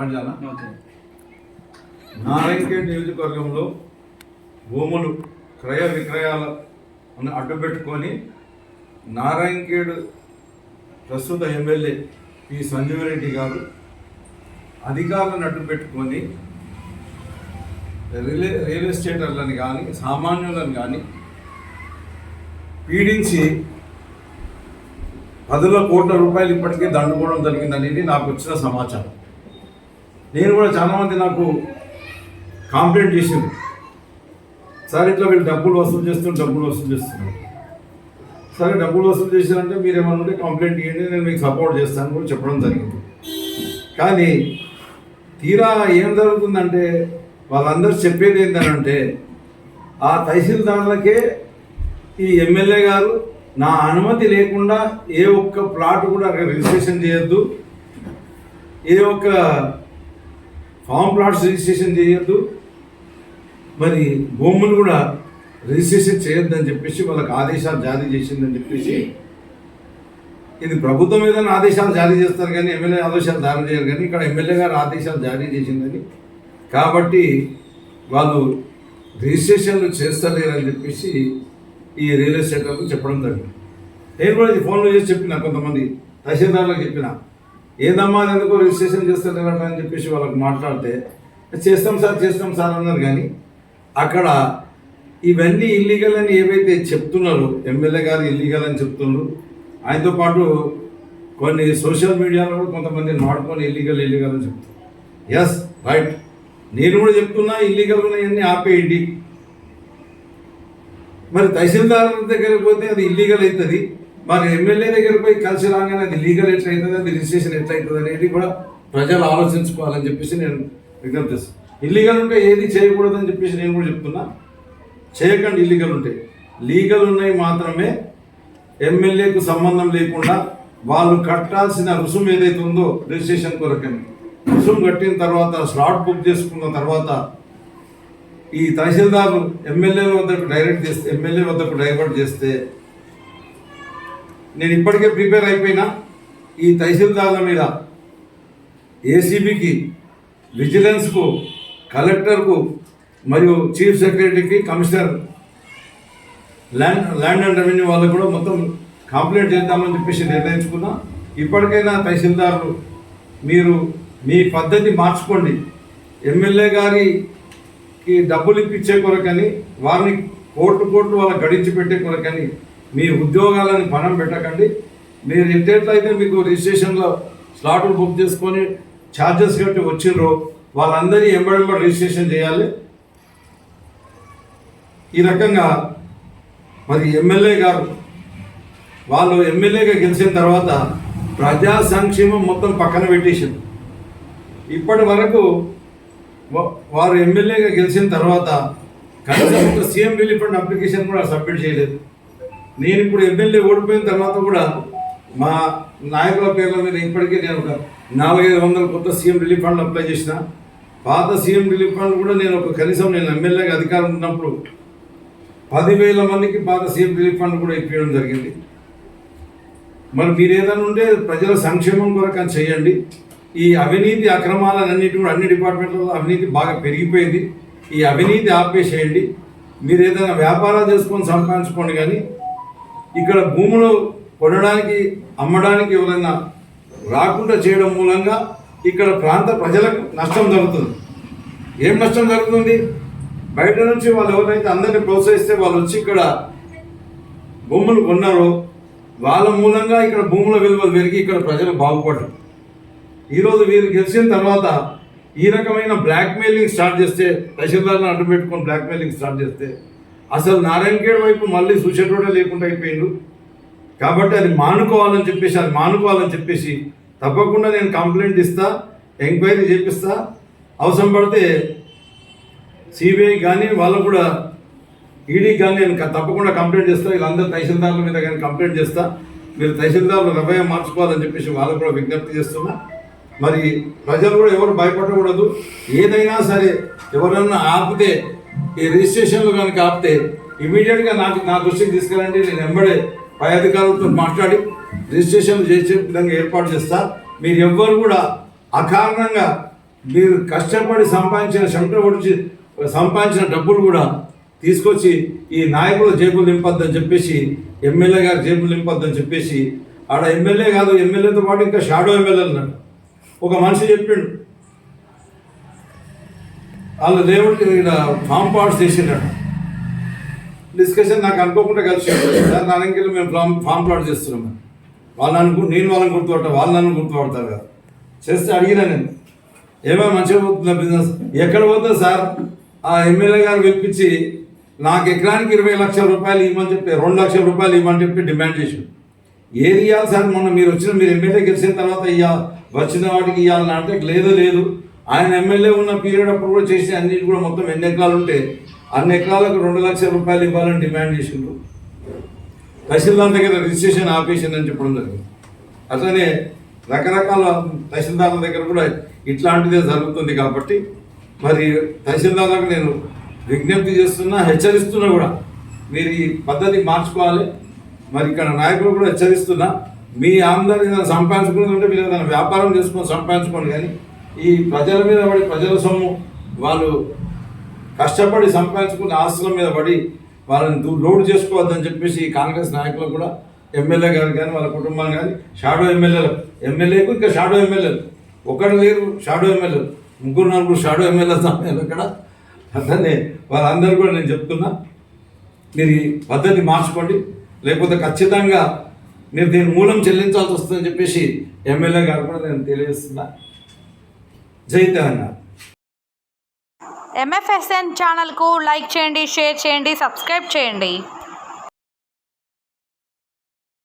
మాట్లాడాలా. నారాయణఖేడ్ నియోజకవర్గంలో భూములు క్రయ విక్రయాలను అడ్డుపెట్టుకొని నారాయణఖేడ్ ప్రస్తుత ఎమ్మెల్యే పి సంజీవరెడ్డి గారు అధికారులను అడ్డుపెట్టుకొని రియల్ ఎస్టేటర్లను కానీ సామాన్యులను కానీ పీడించి 10 కోట్ల రూపాయలు ఇప్పటికే దండుకోవడం జరిగిందనేది నాకు వచ్చిన సమాచారం. నేను కూడా చాలామంది నాకు కంప్లైంట్ చేసింది, సార్ ఇట్లా వీళ్ళు డబ్బులు వసూలు చేస్తున్నారు. సరే డబ్బులు వసూలు చేశారంటే మీరు ఏమన్నా ఉంటే కంప్లైంట్ ఇవ్వండి, నేను మీకు సపోర్ట్ చేస్తాను కూడా చెప్పడం జరిగింది. కానీ తీరా ఏం జరుగుతుందంటే వాళ్ళందరూ చెప్పేది ఏంటంటే ఆ తహసీల్దార్లకే ఈ ఎమ్మెల్యే గారు నా అనుమతి లేకుండా ఏ ఒక్క ప్లాట్ కూడా రిజిస్ట్రేషన్ చేయొద్దు, ఏ ఒక్క ఫామ్ ప్లాట్స్ రిజిస్ట్రేషన్ చేయొద్దు, మరి భూములు కూడా రిజిస్ట్రేషన్ చేయొద్దని చెప్పేసి వాళ్ళకి ఆదేశాలు జారీ చేసిందని చెప్పేసి, ఇది ప్రభుత్వం ఏదైనా ఆదేశాలు జారీ చేస్తారు కానీ ఎమ్మెల్యే ఆదేశాలు జారీ చేయరు, కానీ ఇక్కడ ఎమ్మెల్యే గారు ఆదేశాలు జారీ చేసిందని కాబట్టి వాళ్ళు రిజిస్ట్రేషన్లు చేస్తలేరని చెప్పేసి ఈ రియల్ ఎస్టేట్లకు చెప్పడం జరిగింది. నేను కూడా ఇది ఫోన్లో చేసి చెప్పిన, కొంతమంది తహసీల్దార్లకు చెప్పిన, ఏదమ్మా ఎందుకో రిజిస్ట్రేషన్ చేస్తలేరట అని చెప్పేసి వాళ్ళకి మాట్లాడితే చేస్తాం సార్ అన్నారు. కానీ అక్కడ ఇవన్నీ ఇల్లీగల్ అని ఏవైతే చెప్తున్నారో ఎమ్మెల్యే గారు ఇల్లీగల్ అని చెప్తున్నారు, ఆయనతో పాటు కొన్ని సోషల్ మీడియాలో కూడా కొంతమందిని వాడుకొని ఇల్లీగల్ అని చెప్తున్నారు. ఎస్ రైట్, నేను కూడా చెప్తున్నా ఇల్లీగల్ ఉన్నాయన్నీ ఆపేయండి. మరి తహసీల్దార్ దగ్గరికి పోతే అది ఇల్లీగల్ అవుతుంది, మరి ఎమ్మెల్యే దగ్గరికి పోయి కలిసి రాగానే అది లీగల్ ఎట్లా అవుతుంది, అది రిజిస్ట్రేషన్ ఎట్లా అవుతుంది అనేది కూడా ప్రజలు ఆలోచించుకోవాలని చెప్పేసి నేను విజ్ఞప్తి చేస్తాను. ఇల్లీగల్ ఉంటే ఏది చేయకూడదని చెప్పేసి నేను కూడా చెప్తున్నా, చేయకండి. ఇల్లీగల్ ఉంటాయి, లీగల్ ఉన్నాయి మాత్రమే ఎమ్మెల్యేకు సంబంధం లేకుండా వాళ్ళు కట్టాల్సిన రుసుము ఏదైతే ఉందో రిజిస్ట్రేషన్ కొరకని రుసుము కట్టిన తర్వాత స్లాట్ బుక్ చేసుకున్న తర్వాత ఈ తహసీల్దార్లు ఎమ్మెల్యే వద్దకు డైవర్ట్ చేస్తే నేను ఇప్పటికే ప్రిపేర్ అయిపోయినా ఈ తహసీల్దార్ల మీద ఏసీబీకి, విజిలెన్స్కు, కలెక్టర్కు మరియు చీఫ్ సెక్రటరీకి, కమిషనర్ ల్యాండ్ అండ్ రెవెన్యూ వాళ్ళకు కూడా మొత్తం కంప్లైంట్ చేద్దామని చెప్పేసి నిర్ణయించుకున్నా. ఇప్పటికైనా తహసీల్దార్లు మీరు మీ పద్ధతి మార్చుకోండి. ఎమ్మెల్యే గారికి డబ్బులు ఇప్పించే కొరకని, వారిని కోట్లు వాళ్ళకి గడించి పెట్టే కొరకని మీ ఉద్యోగాలను పణం పెట్టకండి. మీరు ఎట్లయితే మీకు రిజిస్ట్రేషన్లో స్లాట్లు బుక్ చేసుకొని ఛార్జెస్ కట్టి వచ్చిండ్రో వాళ్ళందరి ఎంబడెంబడి రిజిస్ట్రేషన్ చేయాలి. ఈ రకంగా మరి ఎమ్మెల్యే గారు వాళ్ళు ఎమ్మెల్యేగా గెలిచిన తర్వాత ప్రజా సంక్షేమం మొత్తం పక్కన పెట్టేసింది. ఇప్పటి వరకు వారు ఎమ్మెల్యేగా గెలిచిన తర్వాత కనీసం సీఎం రిలీఫ్ ఫండ్ అప్లికేషన్ కూడా సబ్మిట్ చేయలేదు. నేను ఇప్పుడు ఎమ్మెల్యే ఓడిపోయిన తర్వాత కూడా మా నాయకుల పేర్ల మీద ఇప్పటికీ నేను ఒక 400-500 కొత్త సీఎం రిలీఫ్ ఫండ్ అప్లై చేసిన. పాత సీఎం రిలీఫ్ ఫండ్ కూడా నేను కనీసం నేను ఎమ్మెల్యేగా అధికారం ఉన్నప్పుడు 10,000 మందికి పాత సీఎం రిలీఫ్ ఫండ్ కూడా ఇప్పించడం జరిగింది. మరి మీరు ఏదైనా ఉంటే ప్రజల సంక్షేమం కొరకు అని చేయండి. ఈ అవినీతి అక్రమాలన్నిటి కూడా అన్ని డిపార్ట్మెంట్లలో అవినీతి బాగా పెరిగిపోయింది. ఈ అవినీతి ఆపేసేయండి. మీరు ఏదైనా వ్యాపారాలు చేసుకొని సంపాదించుకోండి, కానీ ఇక్కడ భూములు కొనడానికి అమ్మడానికి ఎవరైనా రాకుండా చేయడం మూలంగా ఇక్కడ ప్రాంత ప్రజలకు నష్టం జరుగుతుంది. ఏం నష్టం జరుగుతుంది? బయట నుంచి వాళ్ళు ఎవరైతే అందరినీ ప్రోత్సహిస్తే వాళ్ళు వచ్చి ఇక్కడ భూములు కొన్నారో వాళ్ళ మూలంగా ఇక్కడ భూముల విలువలు పెరిగి ఇక్కడ ప్రజలు బాగుపడరు. ఈరోజు వీరు గెలిచిన తర్వాత ఈ రకమైన బ్లాక్మెయిలింగ్ స్టార్ట్ చేస్తే, తహసీల్దార్లను అడ్డు పెట్టుకొని బ్లాక్మెయిలింగ్ స్టార్ట్ చేస్తే అసలు నారాయణఖేడ్ వైపు మళ్ళీ చూసేటోడే లేకుండా అయిపోయిండు. కాబట్టి అది మానుకోవాలని చెప్పేసి తప్పకుండా నేను కంప్లైంట్ ఇస్తా, ఎంక్వైరీ చేపిస్తా. అవసరం పడితే సిబిఐ కానీ వాళ్ళకు కూడా ఈడీకి కానీ నేను తప్పకుండా కంప్లైంట్ చేస్తా. వీళ్ళందరూ తహసీల్దార్ల మీద కానీ కంప్లైంట్ చేస్తా. మీరు తహసీల్దార్లు రవయ్య మార్చుకోవాలని చెప్పేసి వాళ్ళకు కూడా విజ్ఞప్తి చేస్తున్నా. మరి ప్రజలు కూడా ఎవరు భయపడకూడదు. ఏదైనా సరే ఎవరన్నా ఆపితే, ఈ రిజిస్ట్రేషన్లు కనుక ఆపితే ఇమీడియట్గా నా దృష్టికి తీసుకెళ్ళండి. నేను వెంబడే పై అధికారులతో మాట్లాడి రిజిస్ట్రేషన్లు చేసే విధంగా ఏర్పాటు చేస్తా. మీరు ఎవ్వరు కూడా అకారణంగా మీరు కష్టపడి సంపాదించిన చెమట ఒడిచి సంపాదించిన డబ్బులు కూడా తీసుకొచ్చి ఈ నాయకుల జేబులు నింపొద్దని చెప్పేసి, ఎమ్మెల్యే గారి జేబులు నింపొద్దని చెప్పేసి, ఆడ ఎమ్మెల్యే కాదు, ఎమ్మెల్యేతో పాటు ఇంకా షాడో ఎమ్మెల్యేలు ఉన్నాడు. ఒక మనిషి చెప్పిండు, వాళ్ళ దేవుడికి ఇక్కడ ఫామ్ పార్ట్స్ చేసిండట. డిస్కషన్ నాకు అనుకోకుండా కలిసి దాని అనకెళ్ళి మేము ఫామ్ ప్లాట్ చేస్తున్నాం. నేను వాళ్ళని గుర్తుపడతా, వాళ్ళు నన్ను గుర్తుపడతారు కదా. చేస్తే అడిగినా నేను, ఏమైనా మంచిగా పోతుందా బిజినెస్? ఎక్కడ పోతుంది సార్? ఆ ఎమ్మెల్యే గారు పిలిపించి నాకు ఎకరానికి 20 లక్షల రూపాయలు ఇవ్వమని చెప్పి, 2 లక్షల రూపాయలు ఇవ్వమని చెప్పి డిమాండ్ చేసి, ఏది ఇవ్వాలి సార్? మొన్న మీరు ఎమ్మెల్యే గెలిచిన తర్వాత వచ్చిన వాటికి ఇవ్వాలని అంటే లేదు, ఆయన ఎమ్మెల్యే ఉన్న పీరియడ్ అప్పుడు కూడా చేసి అన్నిటి కూడా మొత్తం ఎన్ని ఎకరాలు ఉంటే అన్ని ఎకరాలకు 2 లక్షల రూపాయలు ఇవ్వాలని డిమాండ్ చేసిండ్రు. తహసీల్దార్ దగ్గర రిజిస్ట్రేషన్ ఆపేసిందని చెప్పడం జరిగింది. అట్లనే రకరకాల తహసీల్దార్ల దగ్గర కూడా ఇట్లాంటిదే జరుగుతుంది. కాబట్టి మరి తహసీల్దార్లకు నేను విజ్ఞప్తి చేస్తున్నా, హెచ్చరిస్తున్నా కూడా, మీరు ఈ పద్ధతి మార్చుకోవాలి. మరి ఇక్కడ నాయకులు కూడా హెచ్చరిస్తున్నా, మీ ఆందోళన ఏదైనా సంపాదించుకునేది ఉంటే మీరు ఏదైనా వ్యాపారం చేసుకొని సంపాదించుకోండి, కానీ ఈ ప్రజల మీద పడి, ప్రజల సొమ్ము వాళ్ళు కష్టపడి సంపాదించుకునే ఆస్తుల మీద పడి వాళ్ళని లోడ్ చేసుకోవద్దని చెప్పేసి ఈ కాంగ్రెస్ నాయకులు కూడా, ఎమ్మెల్యే గారు కానీ వాళ్ళ కుటుంబం కానీ, షాడో ఎమ్మెల్యేకు ఇంకా షాడో ఎమ్మెల్యేలు ఒకటి లేరు, షాడో ఎమ్మెల్యేలు 3-4 షాడో ఎమ్మెల్యేలు అక్కడ. అట్లనే వాళ్ళందరూ కూడా నేను చెప్తున్నా, మీరు ఈ పద్ధతి మార్చుకోండి, లేకపోతే ఖచ్చితంగా మీరు దీని మూలం చెల్లించాల్సి వస్తుందని చెప్పేసి ఎమ్మెల్యే గారు కూడా నేను తెలియజేస్తున్నా. జై తెలంగాణ. MFSN ఛానల్కు లైక్ చేయండి, షేర్ చేయండి, సబ్స్క్రైబ్ చేయండి.